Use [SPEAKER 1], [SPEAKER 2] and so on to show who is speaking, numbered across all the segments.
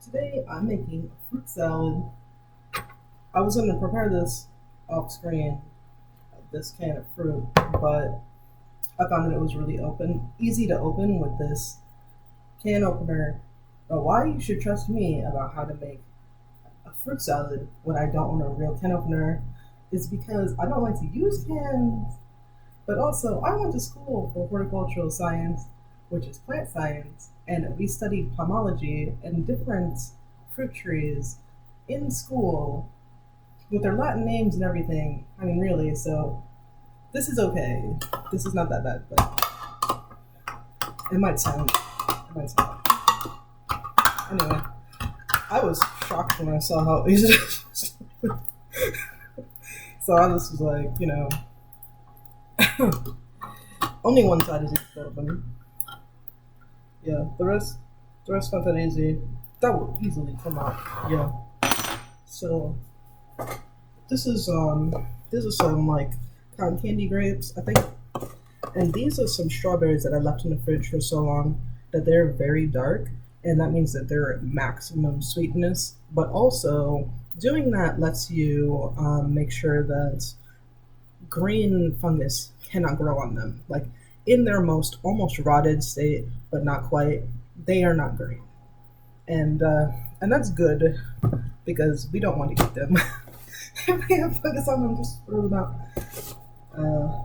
[SPEAKER 1] Today I'm making a fruit salad. I was going to prepare this off screen, this can of fruit, but I found that it was really easy to open with this can opener. But why you should trust me about how to make a fruit salad when I don't own a real can opener is because I don't like to use cans, but also I went to school for horticultural science, which is plant science, and we studied pomology and different fruit trees in school with their Latin names and everything. I mean, really, so this is okay. This is not that bad, but it might sound. It might sound. Anyway, I was shocked when I saw how easy it was. So I just was like, only one side is easy to open. Yeah, the rest not that easy. That will easily come out. Yeah. So this is some like cotton candy grapes, I think. And these are some strawberries that I left in the fridge for so long that they're very dark, and that means that they're at maximum sweetness. But also, doing that lets you make sure that green fungus cannot grow on them. Like in their most almost rotted state, but not quite, they are not green, and that's good because we don't want to eat them. If we have fungus on them, just throw them out. Uh,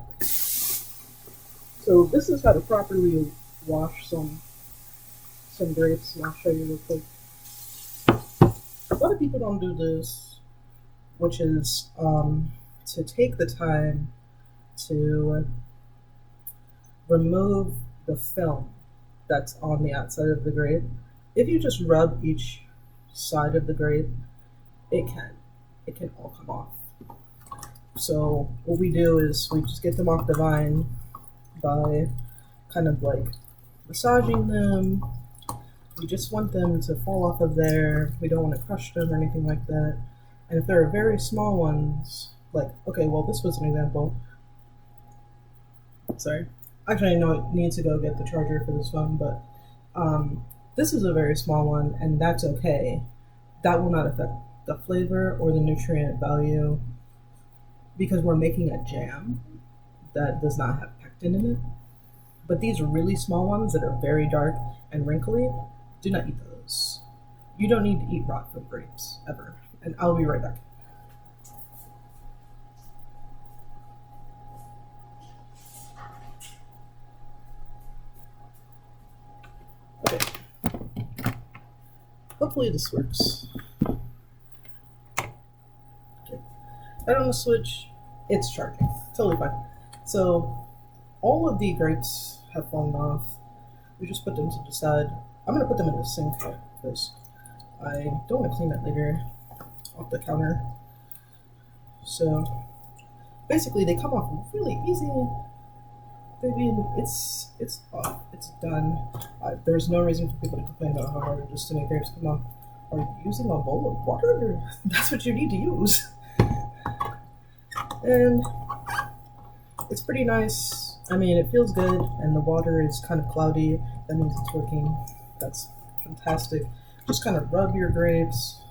[SPEAKER 1] So this is how to properly wash some grapes, and I'll show you real quick. A lot of people don't do this, which is to take the time to remove the film that's on the outside of the grape. If you just rub each side of the grape, it can it can all come off. So what we do is we just get them off the vine by kind of like massaging them. We just want them to fall off of there. We don't want to crush them or anything like that. And if there are very small ones, like, okay, well, this was an example. Sorry. Actually, I know I need to go get the charger for this phone, but this is a very small one, and that's okay. That will not affect the flavor or the nutrient value because we're making a jam that does not have pectin in it. But these really small ones that are very dark and wrinkly, do not eat those. You don't need to eat raw fruit grapes ever. And I'll be right back. Okay. Hopefully this works. Okay. I don't want to switch. It's charging. Totally fine. So all of the grapes have fallen off. We just put them to the side. I'm gonna put them in the sink because I don't want to clean that later off the counter. So basically, they come off really easy. I mean, it's off. It's done. There's no reason for people to complain about how hard it is to make grapes come off. Are you using a bowl of water? That's what you need to use. And it's pretty nice. I mean, it feels good, and the water is kind of cloudy. That means it's working. That's fantastic. Just kind of rub your grapes.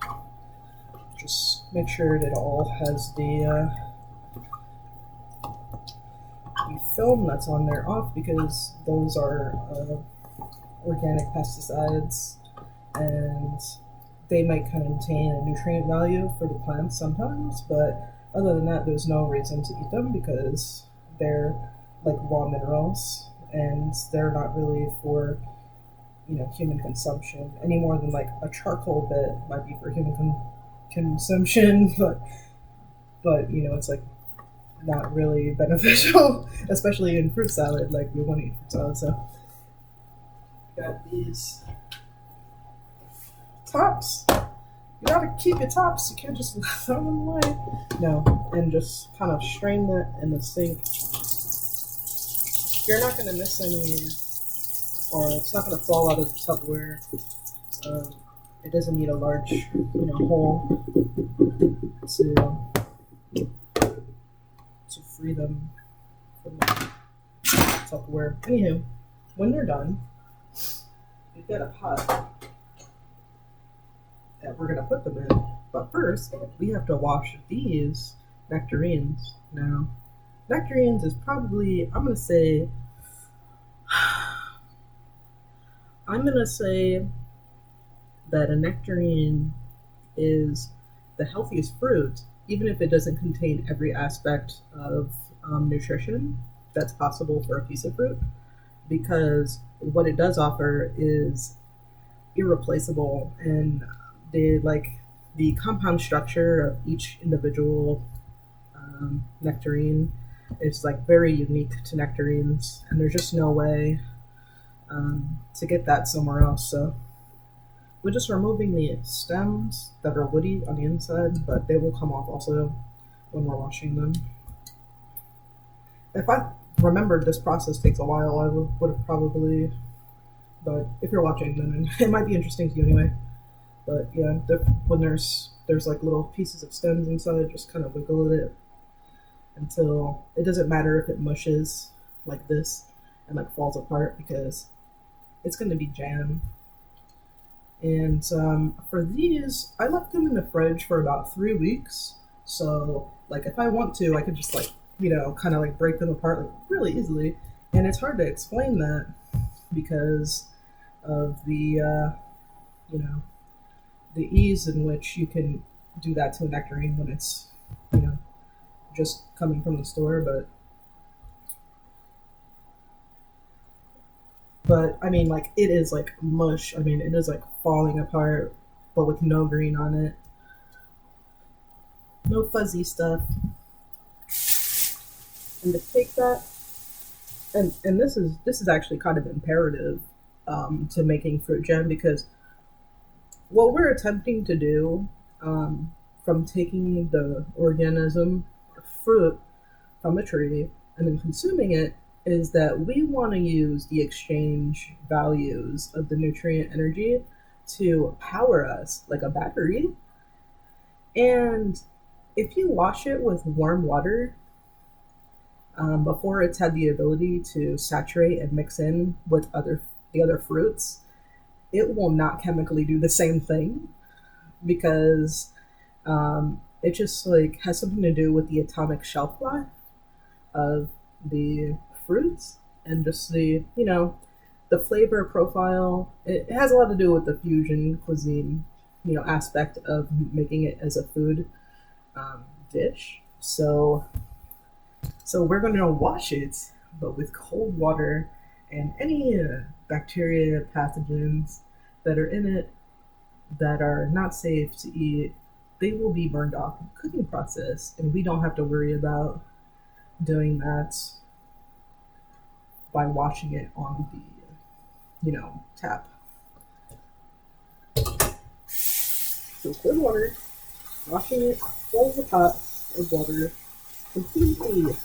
[SPEAKER 1] Just make sure that it all has the film that's on there off because those are organic pesticides, and they might contain a nutrient value for the plants sometimes, but other than that, there's no reason to eat them because they're like raw minerals and they're not really for human consumption any more than like a charcoal bit might be for human consumption, but it's like not really beneficial, especially in fruit salad. Like we want to eat fruit salad, so got these tops. You gotta keep your tops. You can't just throw them away. No, and just kind of strain that in the sink. You're not gonna miss any, or it's not gonna fall out of the Tupperware. It doesn't need a large, hole to free them from the Tupperware. Anywho, when you're done, you've got a pot. we're gonna put them in. But first, we have to wash these nectarines. Now, nectarines is probably, I'm gonna say that a nectarine is the healthiest fruit, even if it doesn't contain every aspect of nutrition that's possible for a piece of fruit, because what it does offer is irreplaceable, and the compound structure of each individual nectarine is like very unique to nectarines, and there's just no way to get that somewhere else. So we're just removing the stems that are woody on the inside, but they will come off also when we're washing them. If I remembered this process takes a while, I would have probably, but if you're watching, then it might be interesting to you anyway. But yeah, when there's like little pieces of stems inside, just kind of wiggle it until it doesn't matter if it mushes like this and like falls apart, because it's going to be jam. And for these, I left them in the fridge for about 3 weeks. So like if I want to, I could just like, kind of like break them apart like really easily. And it's hard to explain that because of the ease in which you can do that to a nectarine when it's, just coming from the store. But I mean, like, it is like mush. I mean, it is like falling apart, but with no green on it. No fuzzy stuff. And to take that, and this is actually kind of imperative to making fruit jam, because what we're attempting to do from taking the organism fruit from a tree and then consuming it is that we want to use the exchange values of the nutrient energy to power us like a battery. And if you wash it with warm water before it's had the ability to saturate and mix in with the other fruits, it will not chemically do the same thing, because it just like has something to do with the atomic shelf life of the fruits, and just the flavor profile. It has a lot to do with the fusion cuisine aspect of making it as a food dish. So we're going to wash it, but with cold water, and any bacteria, pathogens that are in it that are not safe to eat, they will be burned off in the cooking process, and we don't have to worry about doing that by washing it on the tap. So cold water, washing it, fills the pot of water completely.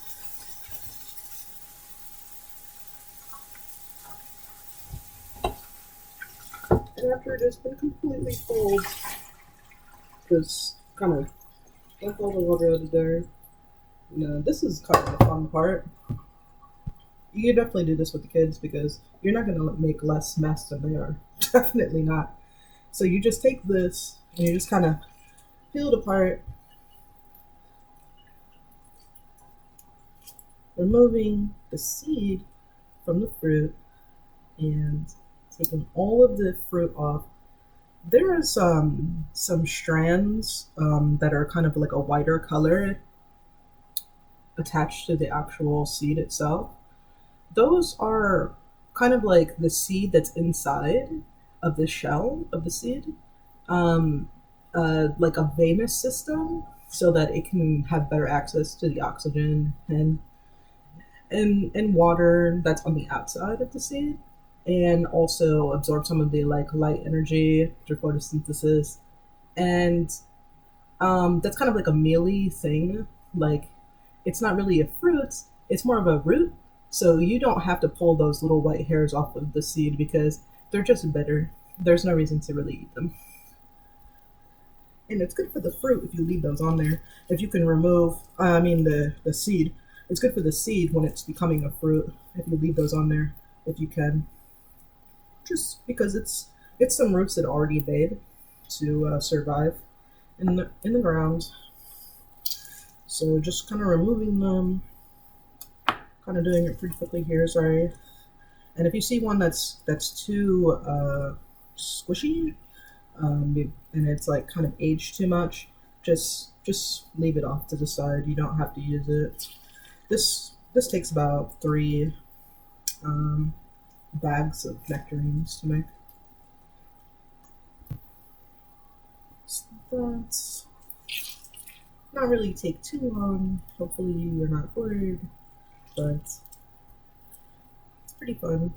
[SPEAKER 1] And after it has been completely cold, just kind of dump all the water out of there. This is kind of the fun part. You can definitely do this with the kids, because you're not going to make less mess than they are. Definitely not. So you just take this and you just kind of peel it apart, removing the seed from the fruit and taking all of the fruit off. There are some strands that are kind of like a whiter color attached to the actual seed itself. Those are kind of like the seed that's inside of the shell of the seed, like a venous system, so that it can have better access to the oxygen and water that's on the outside of the seed, and also absorb some of the like light energy through photosynthesis. And that's kind of like a mealy thing. Like, it's not really a fruit, it's more of a root. So you don't have to pull those little white hairs off of the seed, because they're just bitter. There's no reason to really eat them. And it's good for the fruit if you leave those on there. If you can remove, the seed. It's good for the seed when it's becoming a fruit, if you leave those on there, if you can. Just because it's some roots that are already made. to survive in the ground. So just kind of removing them, kind of doing it pretty quickly here. Sorry. And if you see one that's too squishy, and it's like kind of aged too much, just leave it off to the side. You don't have to use it. This takes about 3 um, bags of nectarines to make. So that's not really take too long. Hopefully you're not bored, but it's pretty fun.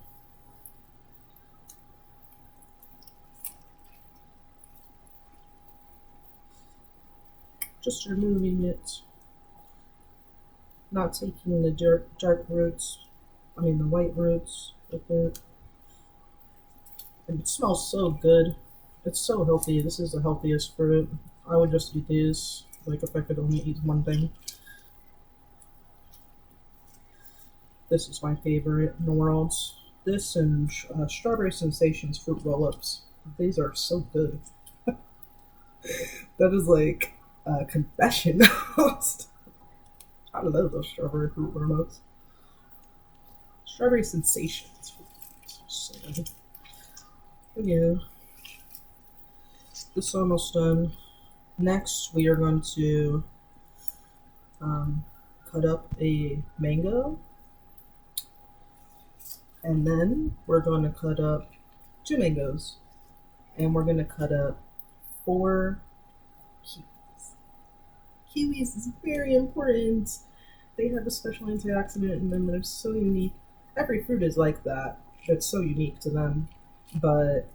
[SPEAKER 1] Just removing it, not taking the dark roots, the white roots with it. And it smells so good. It's so healthy. This is the healthiest fruit. I would just eat these, like if I could only eat one thing. This is my favorite in the world. This and Strawberry Sensations fruit roll-ups. These are so good. That is like a confession almost. I love those strawberry fruit roll-ups. Strawberry Sensations. So, yeah. This is almost done. Next, we are going to cut up a mango. And then we're going to cut up 2 mangoes. And we're going to cut up 4 kiwis. Kiwis is very important. They have a special antioxidant in them that are so unique. Every fruit is like that. It's so unique to them. But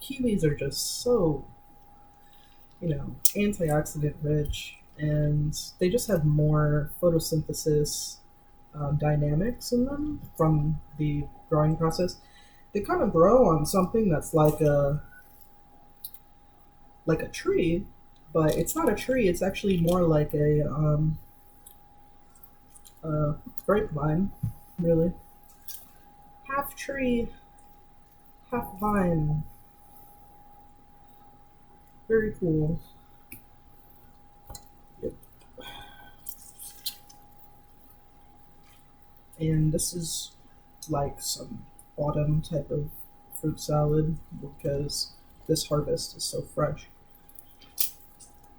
[SPEAKER 1] kiwis are just so, antioxidant rich. And they just have more photosynthesis dynamics in them from the growing process. They kind of grow on something that's like a tree, but it's not a tree. It's actually more like a grapevine, really. Half tree, half vine. Very cool. Yep. And this is like some autumn type of fruit salad because this harvest is so fresh.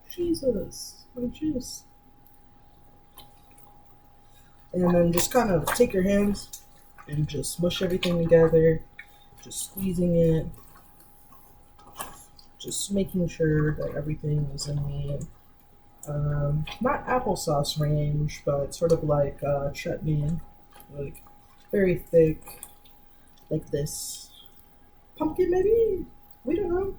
[SPEAKER 1] Jesus, my juice. And then just kind of take your hands and just smush everything together, just squeezing it, just making sure that everything is in the not applesauce range, but sort of like chutney, like very thick, like this. Pumpkin, maybe? We don't know.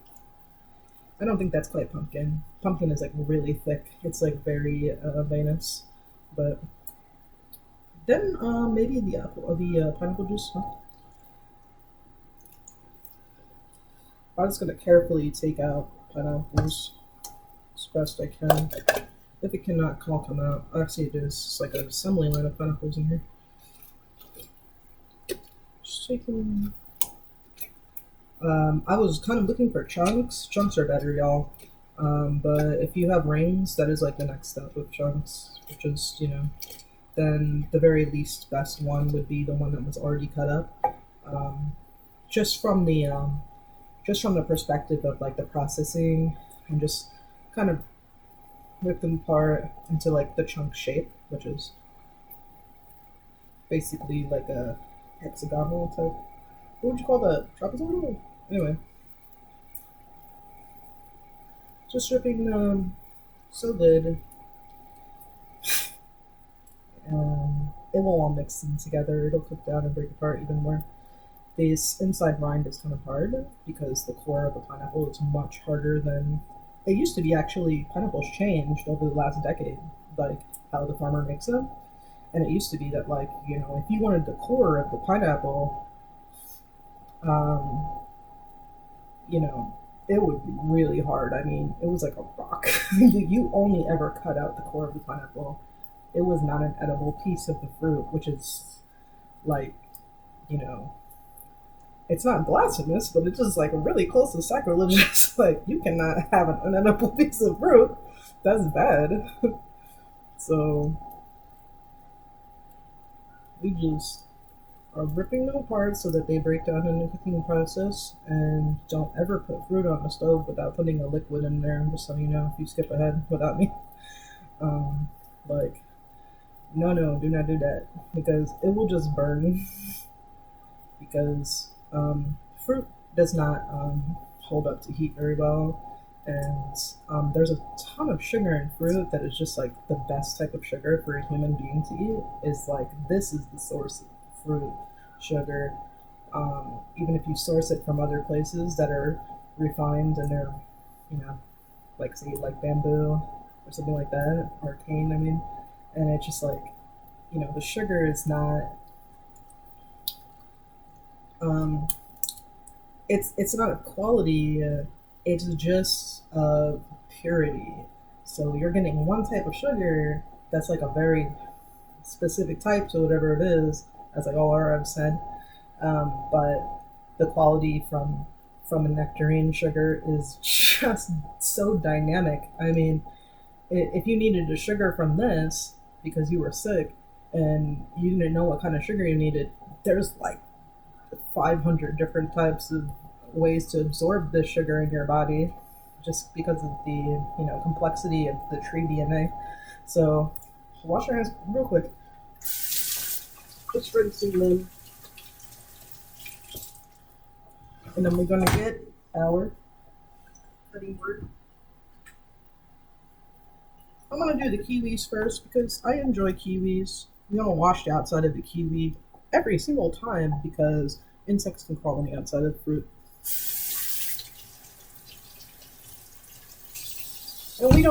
[SPEAKER 1] I don't think that's quite pumpkin. Pumpkin is like really thick. It's like very veinous, but then maybe the pineapple juice. Huh? I'm just gonna carefully take out pineapples as best I can. If it cannot all come out, actually it is. It's like an assembly line of pineapples in here. Just taking. I was kind of looking for chunks. Chunks are better, y'all. But if you have rings, that is like the next step with chunks, which is, then the very least best one would be the one that was already cut up. Just from the perspective of like the processing, and just kind of rip them apart into like the chunk shape, which is basically like a hexagonal type. What would you call that? Trapezoidal? Anyway, just ripping so good. It will all mix in together. It'll cook down and break apart even more. This inside rind is kind of hard because the core of a pineapple is much harder than it used to be. Actually, pineapples changed over the last decade, like how the farmer makes them. And it used to be that, like, if you wanted the core of the pineapple, um, it would be really hard. I mean, it was like a rock. You only ever cut out the core of the pineapple. It was not an edible piece of the fruit, which is like, you know, It's not blasphemous, but it's just like really close to sacrilegious. Like you cannot have an unedible piece of fruit. That's bad. So we just are ripping them apart so that they break down in the cooking process. And don't ever put fruit on the stove without putting a liquid in there. Just so you know, if you skip ahead without me, um, like no, no, do not do that because it will just burn. Because fruit does not hold up to heat very well. And there's a ton of sugar in fruit that is just like the best type of sugar for a human being to eat. Is like this is the source of fruit sugar. Even if you source it from other places that are refined and they're, you know, like say like bamboo or something like that, or cane, I mean, and it's just like, the sugar is not um, it's not a quality. It's just purity. So you're getting one type of sugar that's like a very specific type, so whatever it is, as like all Arabs said. But the quality from a nectarine sugar is just so dynamic. I mean, if you needed a sugar from this because you were sick and you didn't know what kind of sugar you needed, there's like 500 different types of ways to absorb this sugar in your body just because of the complexity of the tree DNA. So wash your hands real quick. Just rinsing them, and then we're gonna get our cutting board. I'm gonna do the kiwis first because I enjoy kiwis. I'm gonna wash the outside of the kiwi every single time because insects can crawl on the outside of the fruit. And we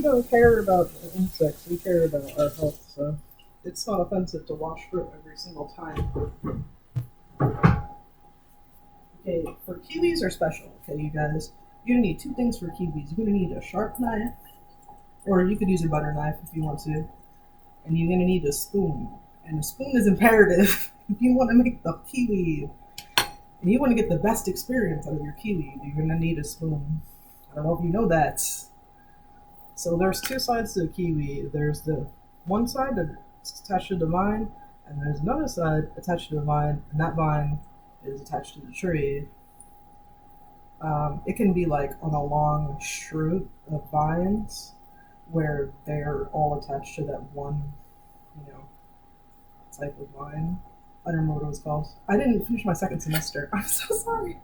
[SPEAKER 1] don't care about the insects. We care about our health. So it's not offensive to wash fruit every single time. Okay, for kiwis are special. Okay, you guys, you're gonna need two things for kiwis. You're gonna need a sharp knife, or you could use a butter knife if you want to, and you're gonna need a spoon. And a spoon is imperative if you want to make the kiwi and you want to get the best experience out of your kiwi. You're gonna need a spoon. I don't know if you know that. So there's two sides to the kiwi. There's the one side that's attached to the vine, and there's another side attached to the vine, and that vine is attached to the tree. It can be like on a long shoot of vines where they're all attached to that one, you know, type of vine. I don't remember what it was called. I didn't finish my second semester. I'm so sorry.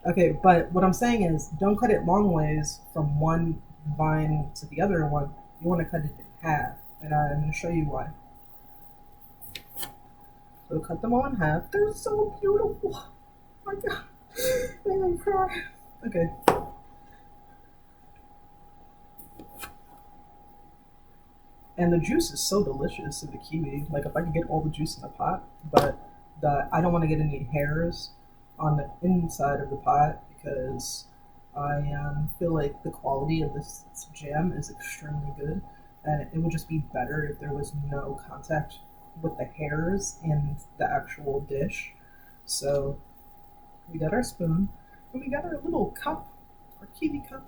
[SPEAKER 1] Okay, but what I'm saying is don't cut it long ways from one vine to the other one. You want to cut it in half, and I'm going to show you why. So cut them all in half. They're so beautiful. Oh my god. They make me cry. Okay. And the juice is so delicious in the kiwi. Like if I could get all the juice in the pot, but I don't want to get any hairs on the inside of the pot because I feel like the quality of this jam is extremely good, and it would just be better if there was no contact with the hairs in the actual dish. So we got our spoon, and we got our little cup, our kiwi cup.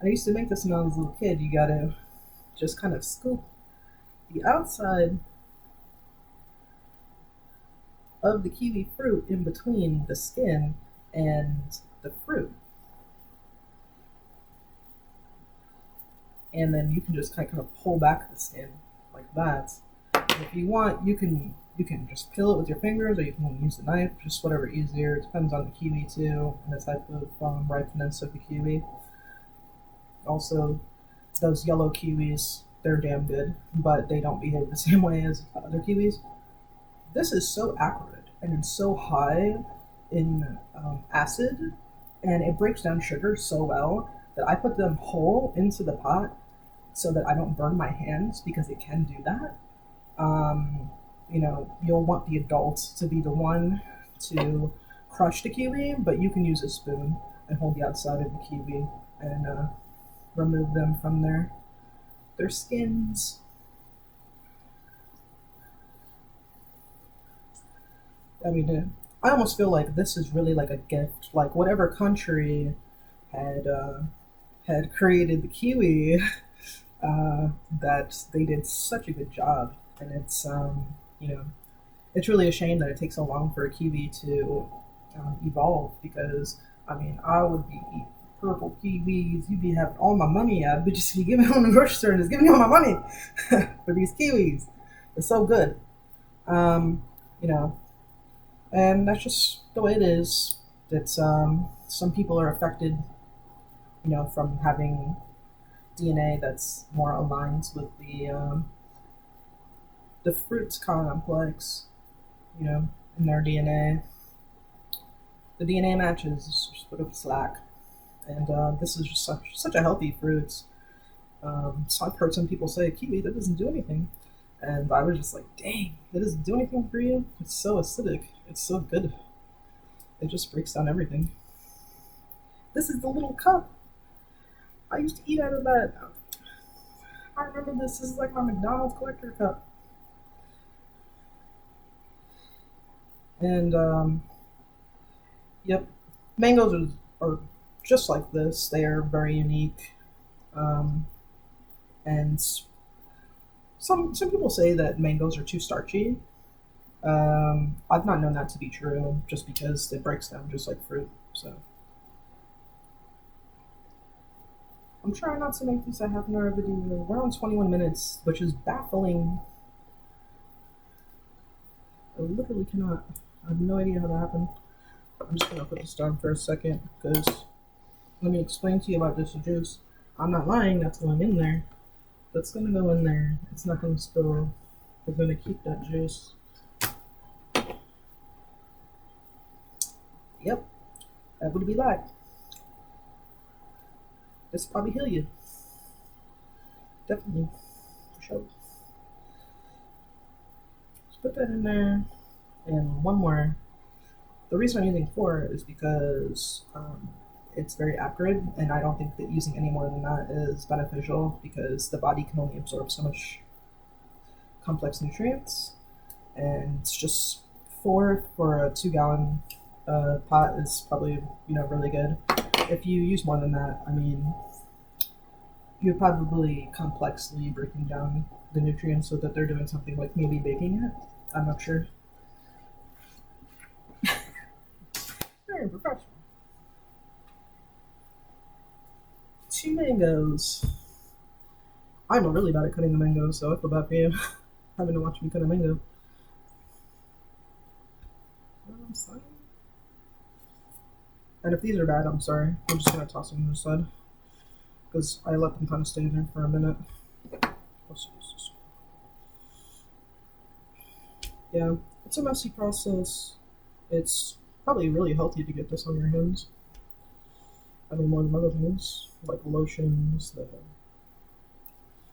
[SPEAKER 1] I used to make this when I was a little kid. You gotta just kind of scoop the outside of the kiwi fruit in between the skin and the fruit. And then you can just kind of pull back the skin like that. If you want, you can just peel it with your fingers, or you can use a knife, just whatever easier. It depends on the kiwi too, and the type of ripeness of the kiwi. Also, those yellow kiwis, they're damn good, but they don't behave the same way as other kiwis. This is so acrid and it's so high in acid, and it breaks down sugar so well that I put them whole into the pot so that I don't burn my hands because it can do that. You'll want the adult to be the one to crush the kiwi, but you can use a spoon and hold the outside of the kiwi and remove them from their skins. I mean, I almost feel like this is really like a gift. Like whatever country had had created the kiwi, that they did such a good job, and it's you know, it's really a shame that it takes so long for a kiwi to evolve. Because I mean, I would be eating purple kiwis. You'd be having all my money. I'd be just be giving me on the grocery store and just giving me all my money for these kiwis. It's so good. Um, you know, and that's just the way it is. It's some people are affected, from having DNA that's more aligned with the fruits complex, in their DNA. The DNA matches, just a bit of slack, and this is just such a healthy fruit. So I've heard some people say kiwi that doesn't do anything, and I was just like, dang, that doesn't do anything for you. It's so acidic. It's so good. It just breaks down everything. This is the little cup I used to eat out of that. I remember this. This is like my McDonald's collector cup. And yep, mangoes are just like this. They are very unique. Um, and some people say that mangoes are too starchy. I've not known that to be true, just because it breaks down just like fruit. So I'm trying not to make this a half an hour video. We're on 21 minutes, which is baffling. I literally cannot. I have no idea how that happened. I'm just gonna put this down for a second, because let me explain to you about this juice. I'm not lying. That's going in there. That's gonna go in there. It's not gonna spill. We're gonna keep that juice. Yep, that would be like. This will probably heal you. Definitely, for sure. Just put that in there, and one more. The reason I'm using four is because it's very acrid, and I don't think that using any more than that is beneficial, because the body can only absorb so much complex nutrients, and it's just four for a 2 gallon pot is probably really good. If you use more than that, I mean, you're probably complexly breaking down the nutrients so that they're doing something like maybe baking it. I'm not sure. Very professional. 2 mangoes. I'm really bad at cutting the mangoes, so I feel bad for you having to watch me cut a mango. And if these are bad, I'm sorry. I'm just gonna toss them to the side, because I let them kind of stay there for a minute. Yeah, it's a messy process. It's probably really healthy to get this on your hands. I mean, more than other things, like lotions, the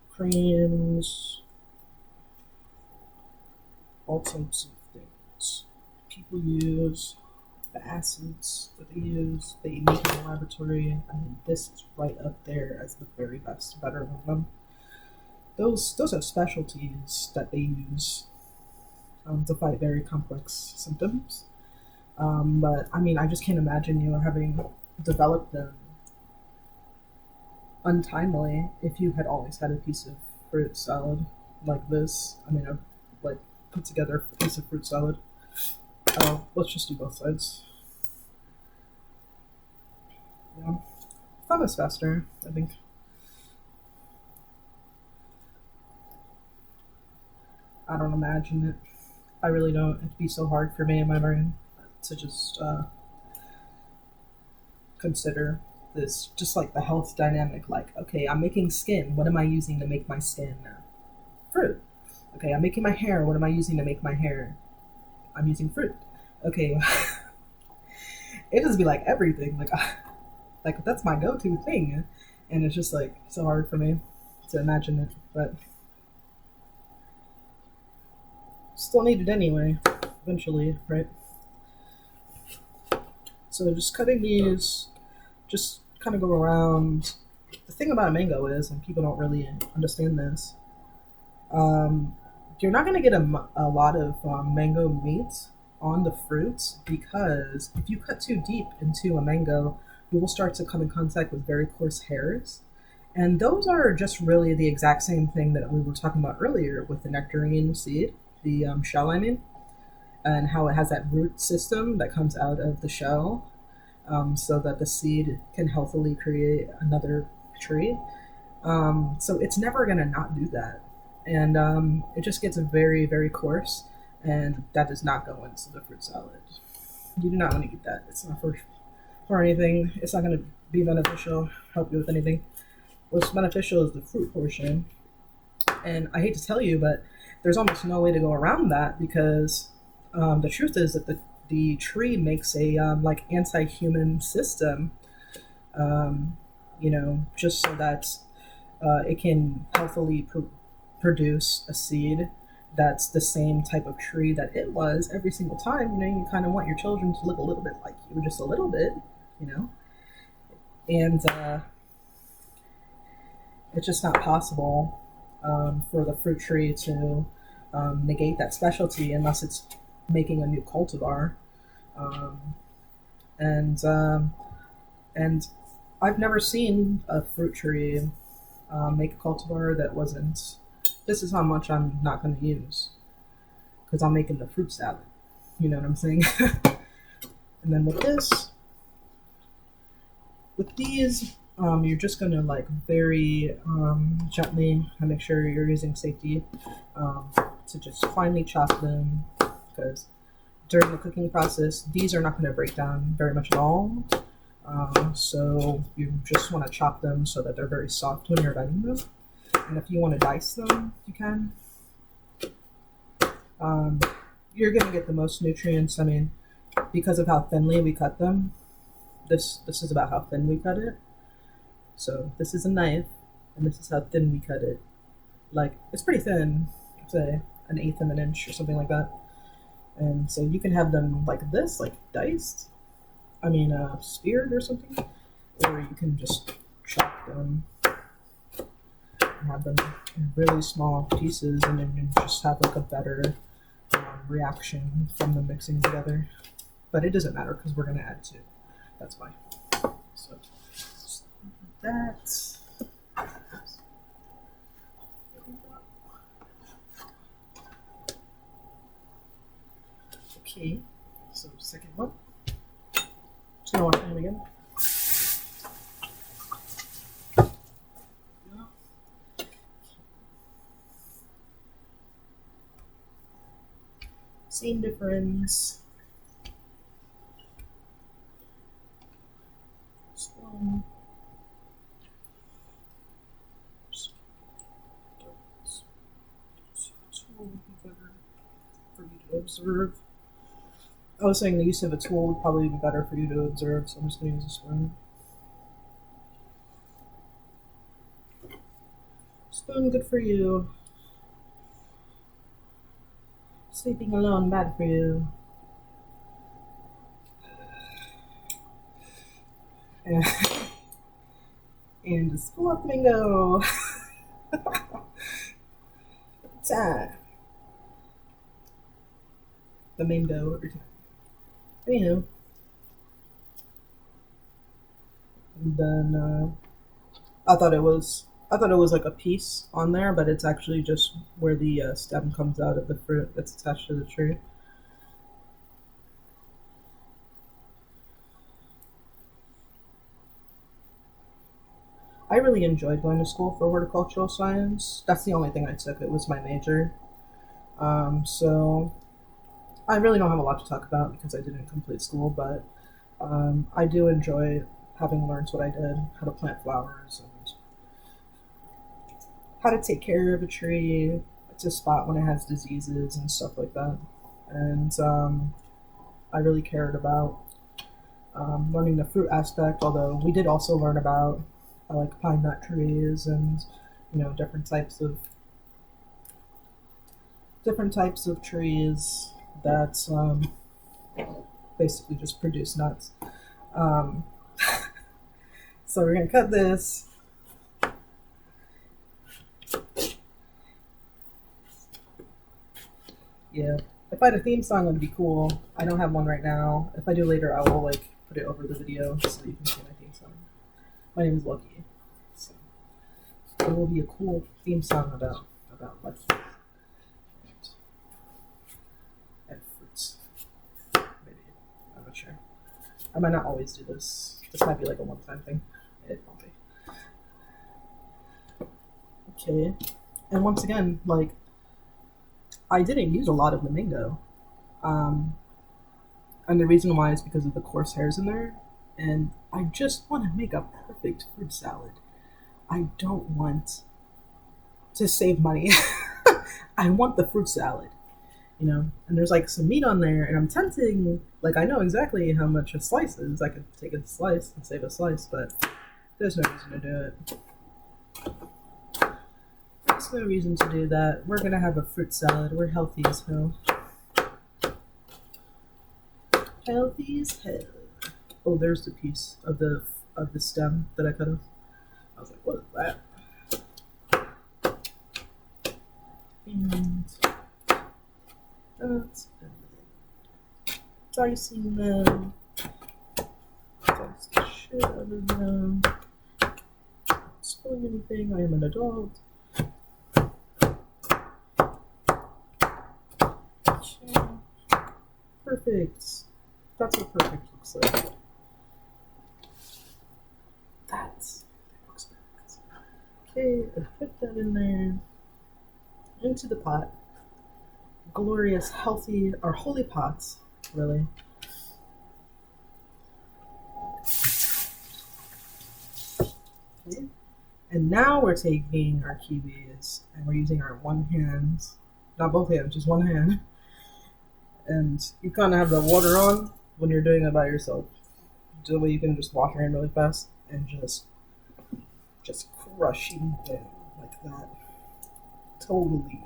[SPEAKER 1] creams, all types of things people use, the acids that they use, they make in the laboratory. I mean, this is right up there as the very best, better than them. Those are specialties that they use to fight very complex symptoms. But I mean, I just can't imagine having developed them untimely if you had always had a piece of fruit salad like this. I mean, like put together a piece of fruit salad. Oh, let's just do both sides. Yeah, thumb is faster, I think. I don't imagine it. I really don't. It'd be so hard for me in my brain to just consider this, just like the health dynamic. Like, okay, I'm making skin. What am I using to make my skin? Fruit. Okay, I'm making my hair. What am I using to make my hair? I'm using fruit. Okay, it just be like everything. Like that's my go-to thing, and it's just like so hard for me to imagine it, but still need it anyway. Eventually, right? So just cutting these, just kind of go around. The thing about a mango is, and people don't really understand this, um, you're not going to get a lot of mango meat. on the fruits, because if you cut too deep into a mango, you will start to come in contact with very coarse hairs. And those are just really the exact same thing that we were talking about earlier with the nectarine seed, the shell, I mean, and how it has that root system that comes out of the shell, so that the seed can healthily create another tree. So it's never going to not do that. And it just gets very, very coarse, and that does not go into the fruit salad. You do not want to eat that. It's not for anything. It's not going to be beneficial, help you with anything. What's beneficial is the fruit portion. And I hate to tell you, but there's almost no way to go around that, because the truth is that the tree makes a like anti-human system, just so that it can healthily produce a seed that's the same type of tree that it was every single time. You kind of want your children to look a little bit like you, just a little bit, you know, and it's just not possible for the fruit tree to negate that specialty unless it's making a new cultivar. Um, and and I've never seen a fruit tree make a cultivar that wasn't. This is how much I'm not going to use, because I'm making the fruit salad. You know what I'm saying? And then with these, you're just going to like very gently make sure you're using safety to just finely chop them, because during the cooking process, these are not going to break down very much at all. So you just want to chop them so that they're very soft when you're cutting them. And if you want to dice them, you can. Um, you're going to get the most nutrients. I mean, because of how thinly we cut them. This is about how thin we cut it. So this is a knife, and this is how thin we cut it. Like, it's pretty thin, say an eighth of an inch or something like that. And so you can have them like this, like diced. I mean, speared or something, or you can just chop them and have them in really small pieces, and then you just have like a better reaction from them mixing together. But it doesn't matter because we're going to add two. That's why. So that. Okay. So second one. Just gonna wash them again. Same difference. This one. Tool would be better for you to observe. I was saying the use of a tool would probably be better for you to observe, so I'm just going to use a spoon. Spoon, good for you. Sleeping alone, bad for you. And the school up and go. Time. The main dough every time. Anywho. And then I thought it was like a piece on there, but it's actually just where the stem comes out of the fruit that's attached to the tree. I really enjoyed going to school for horticultural science. That's the only thing I took. It was my major. So I really don't have a lot to talk about because I didn't complete school, but I do enjoy having learned what I did, how to plant flowers and how to take care of a tree to spot when it has diseases and stuff like that. And I really cared about learning the fruit aspect, although we did also learn about like pine nut trees and different types of trees that basically just produce nuts. Um, so we're gonna cut this. Yeah, If I had a theme song, it'd be cool. I don't have one right now. If I do later, I will like put it over the video so you can see my theme song. My name is Lucky, so it will be a cool theme song about Lucky and fruits. Maybe, I'm not sure. I might not always do this. This might be like a one-time thing. It won't be. Okay, and once again, like I didn't use a lot of the mango. Um, and the reason why is because of the coarse hairs in there. And I just want to make a perfect fruit salad. I don't want to save money. I want the fruit salad, you know? And there's like some meat on there, and I'm tempting, like, I know exactly how much a slice is. I could take a slice and save a slice, but there's no reason to do it. There's no reason to do that. We're gonna have a fruit salad. We're healthy as hell. Healthy as hell. Oh, there's the piece of the stem that I cut off. I was like, what is that? And that's dicing them. Dice the shit out of them. Not spilling anything. I am an adult. Okay. Perfect. That's what perfect looks like. That looks perfect. Okay, I put that in there. Into the pot. Glorious, healthy, or holy pots, really. Okay. And now we're taking our kiwis and we're using our one hand, not both hands, just one hand. And you kind of have the water on when you're doing it by yourself. The way you can just wash your hand really fast and just crushing it like that. Totally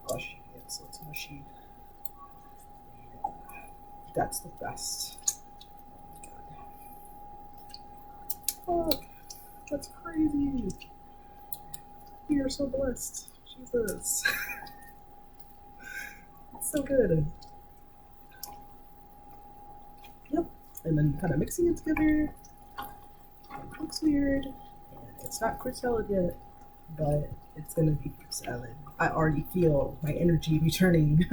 [SPEAKER 1] crushing it so it's mushy. Yeah, that's the best. Fuck, that's crazy. We are so blessed. Jesus. It's so good. Yep. And then kind of mixing it together. It looks weird. And it's not fruit salad yet, but it's gonna be fruit salad. I already feel my energy returning.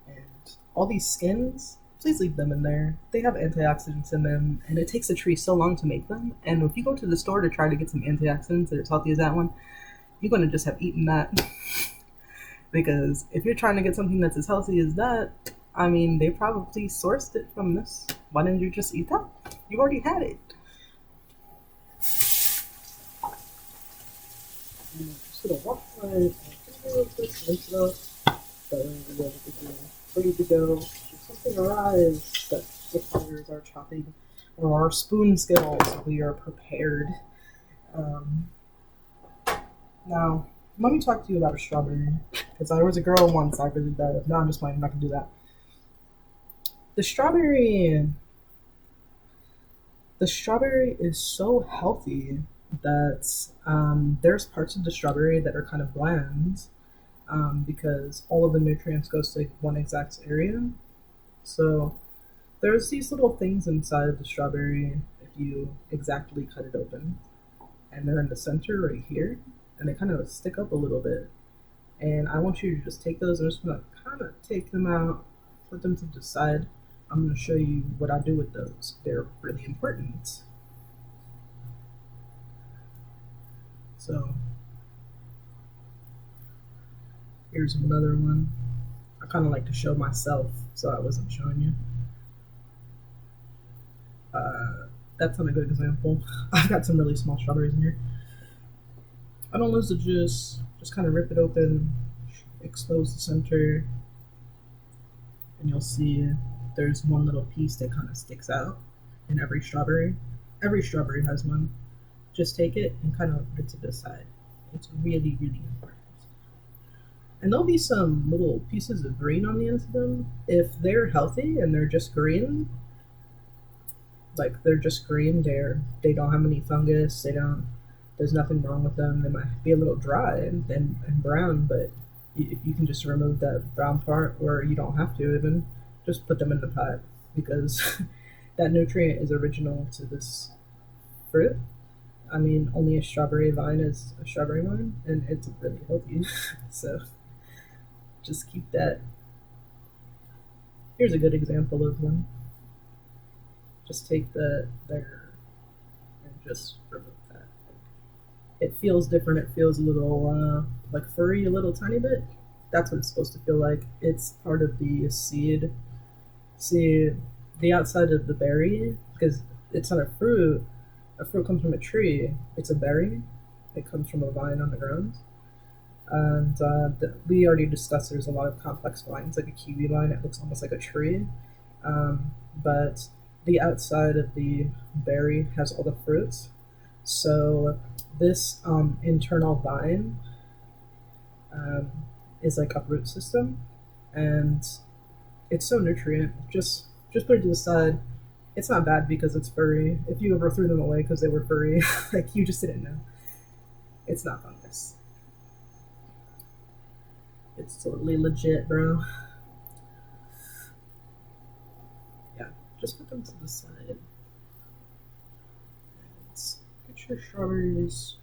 [SPEAKER 1] And all these skins, please leave them in there. They have antioxidants in them, and it takes a tree so long to make them. And if you go to the store to try to get some antioxidants that are as healthy as that one, you're gonna just have eaten that. Because if you're trying to get something that's as healthy as that, I mean, they probably sourced it from this. Why didn't you just eat that? You already had it. I'm just gonna wash my real quick, rinse it up. Ready to go. If something arrives that requires our chopping or our spoon skills, we are prepared. Now, let me talk to you about a strawberry. Because I was a girl once, I really did. No, I'm just playing. I'm not gonna do that. The strawberry is so healthy that there's parts of the strawberry that are kind of bland because all of the nutrients goes to one exact area. So there's these little things inside of the strawberry if you exactly cut it open, and they're in the center right here, and they kind of stick up a little bit. And I want you to just take those. I'm just gonna kind of take them out, put them to the side. I'm going to show you what I do with those. They're really important. So, here's another one. I kind of like to show myself, so I wasn't showing you. That's not a good example. I've got some really small strawberries in here. I don't lose the juice. Just kind of rip it open, expose the center, and you'll see there's one little piece that kind of sticks out in every strawberry. Every strawberry has one. Just take it and kind of put it to the side. It's really, really important. And there'll be some little pieces of green on the ends of them. If they're healthy and they're just green, like they're just green, they don't have any fungus, they There's nothing wrong with them. They might be a little dry and brown, but if you can just remove that brown part, or you don't have to even, just put them in the pot, because that nutrient is original to this fruit. I mean, only a strawberry vine is a strawberry vine, and it's really healthy. So just keep that. Here's a good example of one. Just take the there and just remove that. It feels different. It feels a little like furry, a little tiny bit. That's what it's supposed to feel like. It's part of the seed. See, the outside of the berry, because it's not a fruit. A fruit comes from a tree. It's a berry. It comes from a vine on the ground. And we already discussed there's a lot of complex vines, like a kiwi vine. It looks almost like a tree. But the outside of the berry has all the fruits. So this internal vine is like a root system, and it's so nutrient. Just put it to the side. It's not bad because it's furry. If you ever threw them away because they were furry, like you just didn't know, it's not fungus. It's totally legit, bro. Yeah, just put them to the side. Let's get your strawberries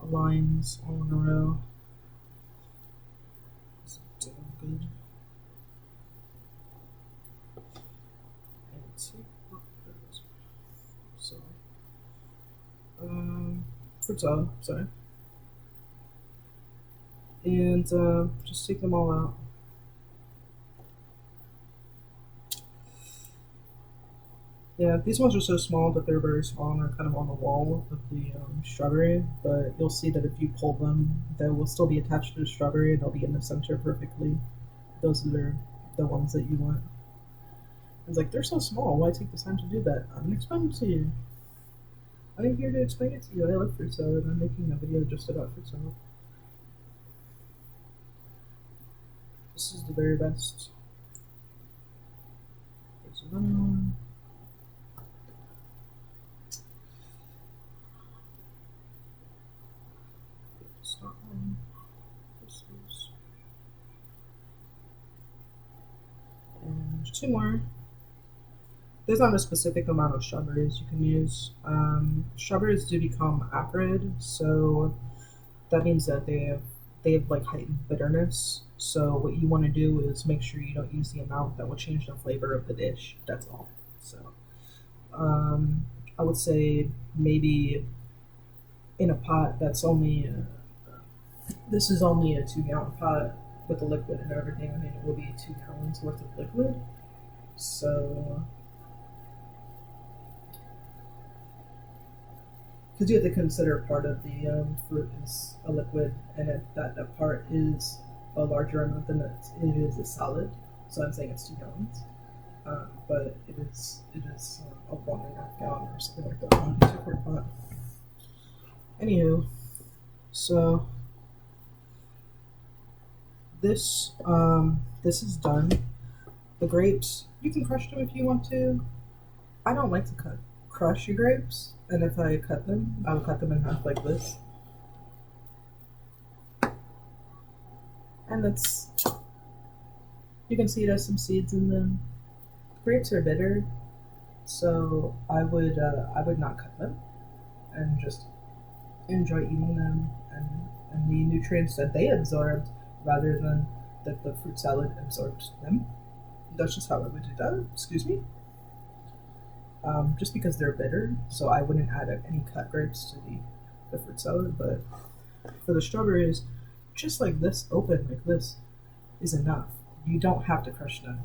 [SPEAKER 1] lines all in a row. It's doing good. So, fruit salad, sorry. And just take them all out. Yeah, these ones are so small that they're very small and they're kind of on the wall of the strawberry, but you'll see that if you pull them, they will still be attached to the strawberry and they'll be in the center perfectly. Those are the ones that you want. It's like, they're so small, why take the time to do that? I'm gonna explain it to you. I'm here to explain it to you. I love fruit salad. I'm making a video just about fruit salad. This is the very best. There's another one. This one. This is. And there's two more. There's not a specific amount of strawberries you can use. Strawberries do become acrid, so that means that they have like heightened bitterness. So what you want to do is make sure you don't use the amount that will change the flavor of the dish. That's all. So I would say maybe in a pot that's only this is only a 2-gallon pot with the liquid and everything. I mean, it will be 2 gallons worth of liquid. So because you have to consider part of the fruit is a liquid, and if that part is a larger amount than it is a solid. So I'm saying it's 2 gallons, but it is a 1.5 gallon or something like that. 2-quart pot. Anywho, so this is done. The grapes, you can crush them if you want to. I don't like to crush your grapes, and if I cut them, I would cut them in half like this. And that's, you can see it has some seeds in them. Grapes are bitter, so I would not cut them and just enjoy eating them and the nutrients that they absorbed rather than that the fruit salad absorbed them. That's just how I would do that. Excuse me. Just because they're bitter, so I wouldn't add any cut grapes to the fruit salad. But for the strawberries, just like this, open like this, is enough. You don't have to crush them.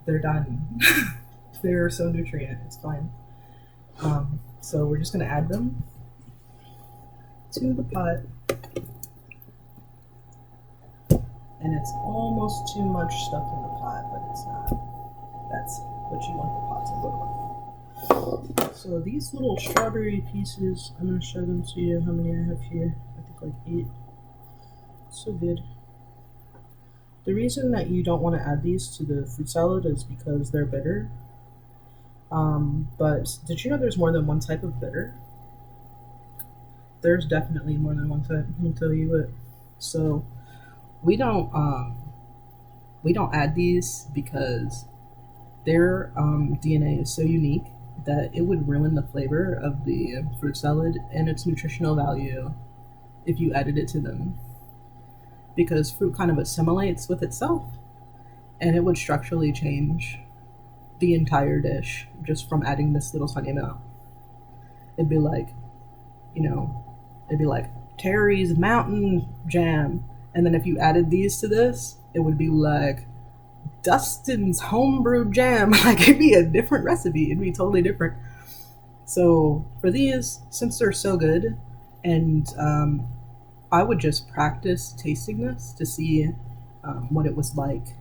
[SPEAKER 1] They're done. They're so nutrient. It's fine. So we're just gonna add them to the pot, and it's almost too much stuff in the pot, but it's not. That's what you want the pot to look like. So these little strawberry pieces, I'm going to show them to you how many I have here. I think like 8. So good. The reason that you don't want to add these to the fruit salad is because they're bitter. But did you know there's more than one type of bitter? There's definitely more than one type. I'll tell you what. So we don't we don't add these because their DNA is so unique that it would ruin the flavor of the fruit salad and its nutritional value if you added it to them. Because fruit kind of assimilates with itself, and it would structurally change the entire dish just from adding this little tiny amount. It'd be like, you know, it'd be like Terry's Mountain Jam, and then if you added these to this, it would be like Dustin's Homebrew Jam. Like it'd be a different recipe. It'd be totally different. So for these, since they're so good, and I would just practice tasting this to see what it was like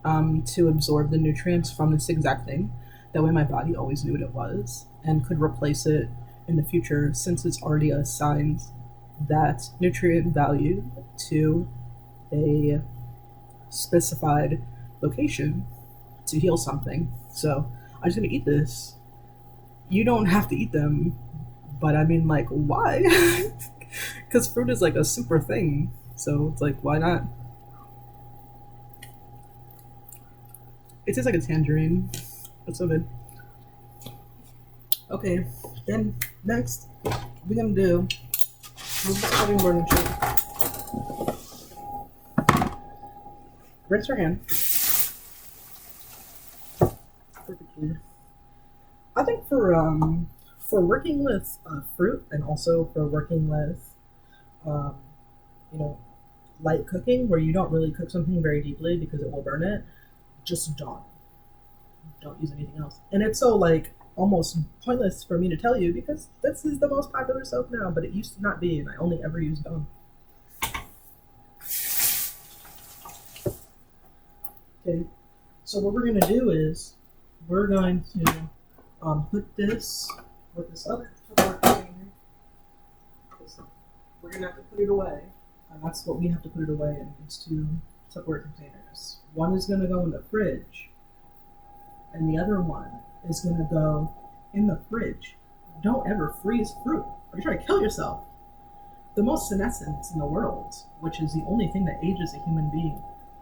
[SPEAKER 1] to absorb the nutrients from this exact thing. That way, my body always knew what it was and could replace it in the future since it's already assigned that nutrient value to a specified location to heal something. So I'm just gonna eat this. You don't have to eat them, but I mean, like, why? Because fruit is like a super thing. So it's like, why not? It tastes like a tangerine. It's so good. Okay, then next we're gonna do cutting board and shit. Rinse your hand perfectly. I think for working with fruit and also for working with um, you know light cooking where you don't really cook something very deeply because it will burn it, just don't use anything else. And it's so like almost pointless for me to tell you because this is the most popular soap now, but it used to not be, and I only ever used Dawn. Okay, so what we're gonna do is we're going to put this with this other Tupperware container. We're gonna have to put it away, and that's what we have to put it away in these two Tupperware containers. One is gonna go in the fridge, and the other one is gonna go in the fridge. Don't ever freeze fruit, or you're trying to kill yourself. The most senescence in the world, which is the only thing that ages a human being,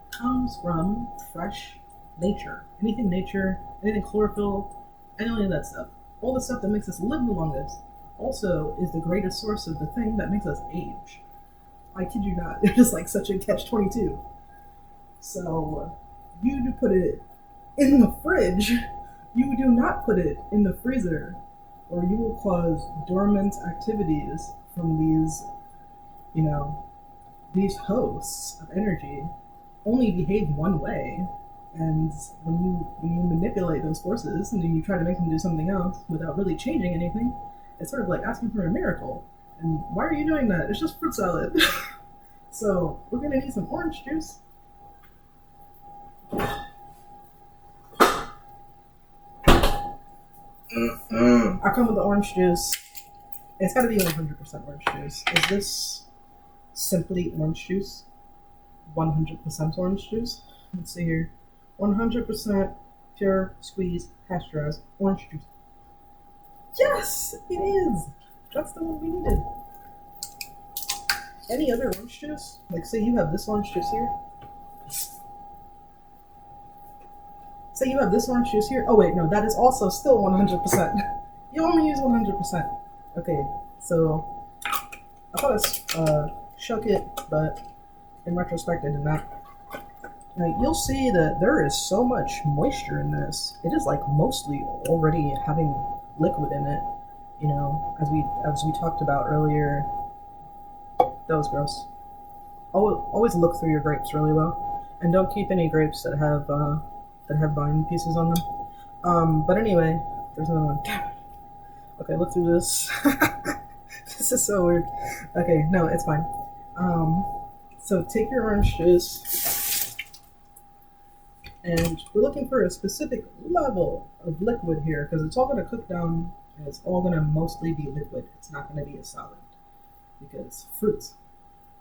[SPEAKER 1] comes from fresh nature. Anything nature, anything chlorophyll, any of that stuff. All the stuff that makes us live the longest also is the greatest source of the thing that makes us age. I kid you not. It's just like such a catch-22. So you put it in the fridge. You do not put it in the freezer, or you will cause dormant activities from these hosts of energy only behave one way. And when you manipulate those forces and then you try to make them do something else without really changing anything, it's sort of like asking for a miracle. And why are you doing that? It's just fruit salad. So we're gonna need some orange juice. I come with the orange juice. It's gotta be 100% orange juice. Is this simply orange juice? 100% orange juice? Let's see here. 100% pure squeeze pasteurized orange juice. Yes, it is. That's the one we needed. Any other orange juice? Like, say you have this orange juice here. Say you have this orange juice here. Oh wait, no, that is also still 100%. You only use 100%. Okay, so I thought I shook it, but in retrospect I did not. Now, you'll see that there is so much moisture in this. It is like mostly already having liquid in it. You know, as we talked about earlier. That was gross. Always look through your grapes really well, and don't keep any grapes that have vine pieces on them. But anyway, there's another one. Okay, look through this. This is so weird. Okay, no, it's fine. So take your orange juice, and we're looking for a specific level of liquid here because it's all going to cook down, and it's all going to mostly be liquid. It's not going to be a solid because fruits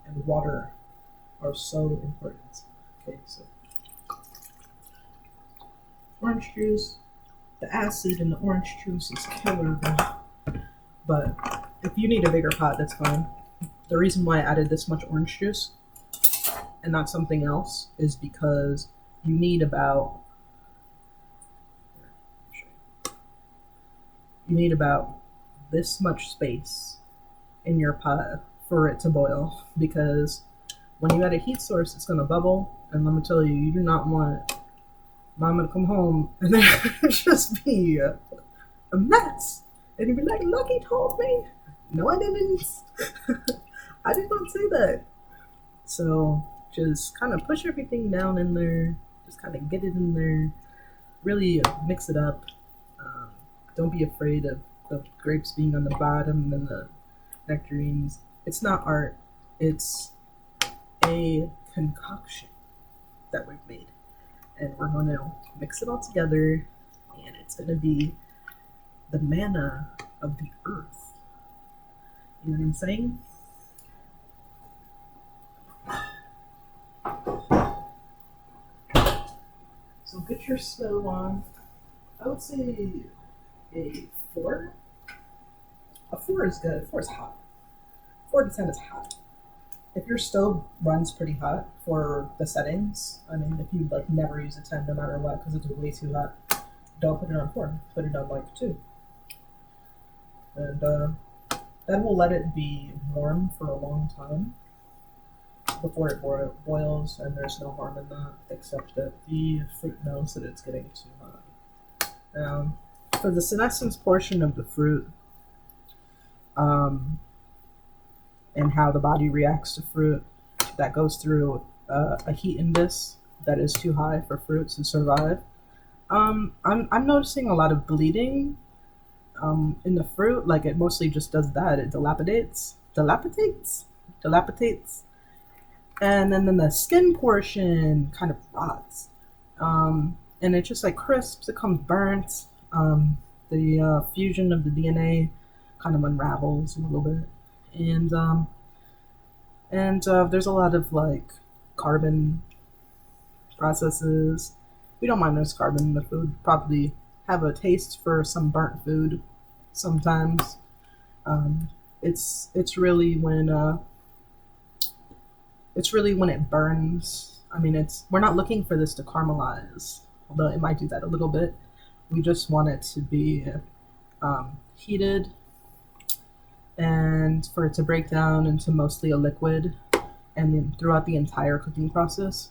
[SPEAKER 1] and water are so important. Okay, so orange juice. The acid in the orange juice is killer, but If you need a bigger pot, that's fine. The reason why I added this much orange juice and not something else is because you need about this much space in your pot for it to boil, because when you add a heat source, it's gonna bubble, and let me tell you, you do not want mama to come home and there just be a mess. And you'd be like, Lucky told me. No, I didn't. I did not say that. So just kind of push everything down in there. Just kind of get it in there. Really mix it up. Don't be afraid of the grapes being on the bottom and the nectarines. It's not art. It's a concoction that we've made. And we're going to mix it all together. And it's going to be the manna of the earth. You know what I'm saying? So get your stove on. I would say a 4. A 4 is good. 4 is hot. 4 to 10 is hot. If your stove runs pretty hot for the settings, I mean, if you like never use a 10 no matter what because it's way too hot, don't put it on 4. Put it on like 2. And then we'll let it be warm for a long time before it boils, and there's no harm in that, except that the fruit knows that it's getting too hot. For the senescence portion of the fruit, and how the body reacts to fruit, that goes through a heat index that is too high for fruits to survive. I'm noticing a lot of bleeding in the fruit. Like, it mostly just does that. It dilapidates, and then the skin portion kind of rots, and it just like crisps. It comes burnt. The fusion of the DNA kind of unravels a little bit, and there's a lot of like carbon processes. We don't mind there's carbon in the food. Probably have a taste for some burnt food sometimes. It's really when it burns. I mean, we're not looking for this to caramelize, although it might do that a little bit. We just want it to be heated and for it to break down into mostly a liquid, and then throughout the entire cooking process,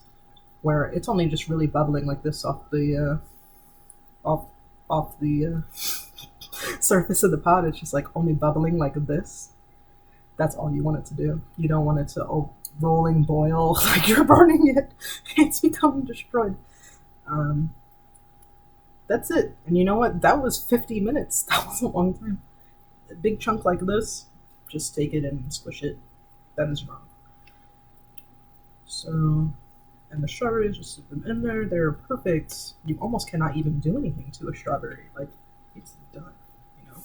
[SPEAKER 1] where it's only just really bubbling like this off the surface of the pot. It's just like only bubbling like this. That's all you want it to do. You don't want it to rolling boil like you're burning it. It's becoming destroyed. That's it. And you know what? That was 50 minutes. That was a long time. A big chunk like this, just take it and squish it. That is wrong. So, and the strawberries, just slip them in there. They're perfect. You almost cannot even do anything to a strawberry. Like, it's done, you know?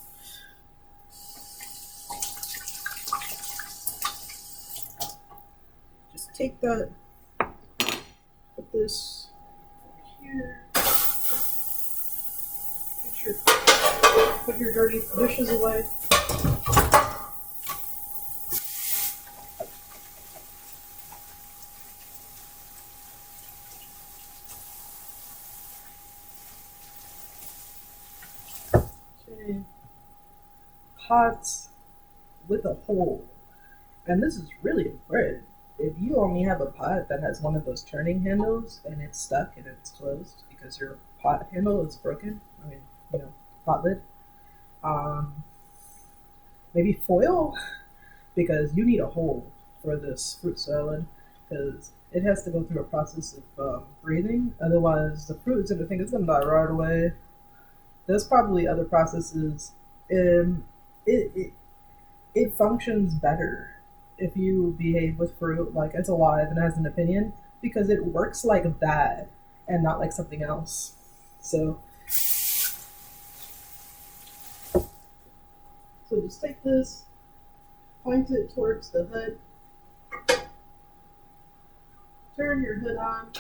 [SPEAKER 1] Just take that, put this here. Put your dirty dishes away. Okay. Pots with a hole. And this is really important. If you only have a pot that has one of those turning handles and it's stuck and it's closed because your pot handle is broken, I mean, pot lid, maybe foil, because you need a hole for this fruit salad, because it has to go through a process of breathing. Otherwise, the fruit is going to think it's going to die right away. There's probably other processes. It functions better if you behave with fruit like it's alive and has an opinion, because it works like that and not like something else. So just take this, point it towards the hood, turn your hood on,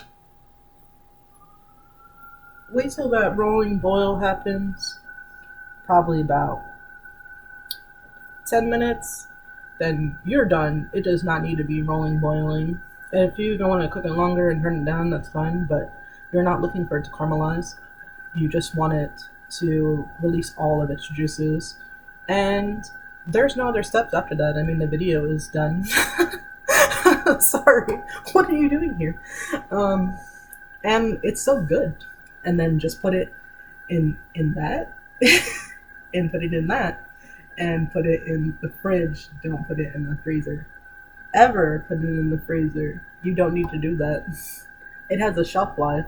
[SPEAKER 1] wait till that rolling boil happens, probably about 10 minutes, then you're done. It does not need to be rolling boiling. If you don't want to cook it longer and turn it down, that's fine, but you're not looking for it to caramelize. You just want it to release all of its juices. And there's no other steps after that. I mean, the video is done. Sorry, what are you doing here? And it's so good. And then just put it in that, and put it in that, and put it in the fridge. Don't put it in the freezer. Ever put it in the freezer. You don't need to do that. It has a shelf life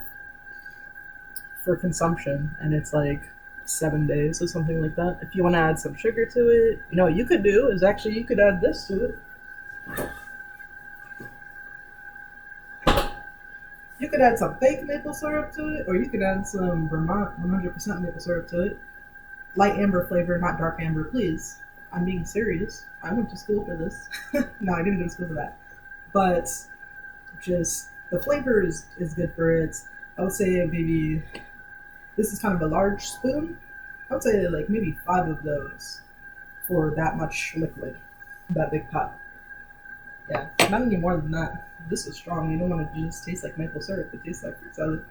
[SPEAKER 1] for consumption, and it's like 7 days or something like that. If you want to add some sugar to it, you know what you could do is actually you could add this to it. You could add some fake maple syrup to it, or you could add some Vermont 100% maple syrup to it. Light amber flavor, not dark amber, please. I'm being serious. I went to school for this. No, I didn't go to school for that. But just the flavor is good for it. I would say maybe this is kind of a large spoon. I would say like maybe 5 of those for that much liquid, that big pot. Yeah, not any more than that. This is strong. You don't want it to just taste like maple syrup. It tastes like fruit salad.